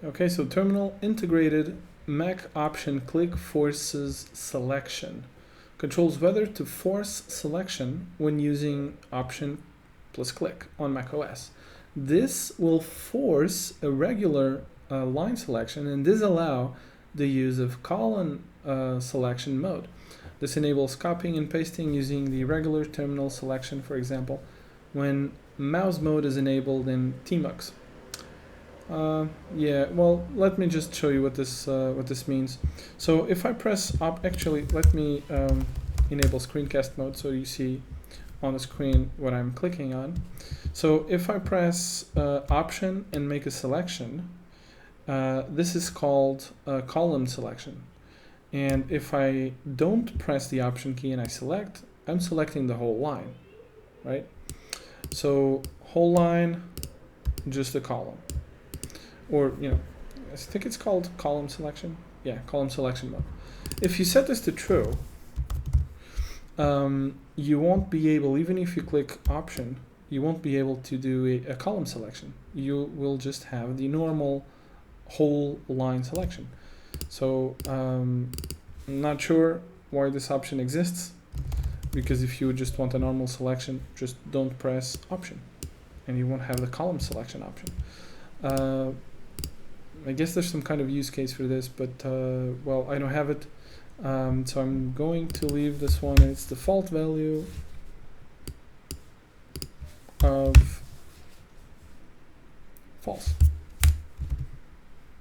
Okay, so terminal integrated Mac option click forces selection. Controls whether to force selection when using option plus click on macOS. This will force a regular line selection and disallow the use of column selection mode. This enables copying and pasting using the regular terminal selection, for example, when mouse mode is enabled in tmux. Yeah, well, let me just show you what this means. So if I press actually, let me enable screencast mode so you see on the screen what I'm clicking on. So if I press option and make a selection, this is called column selection. And if I don't press the option key and I select, I'm selecting the whole line, right? So whole line, just a column. Or, I think it's called column selection. Yeah, column selection mode. If you set this to true, you won't be able, even if you click option, you won't be able to do a column selection. You will just have the normal whole line selection. So I'm not sure why this option exists, because if you just want a normal selection, just don't press option and you won't have the column selection option. I guess there's some kind of use case for this, but well, I don't have it. So I'm going to leave this one in its default value of false.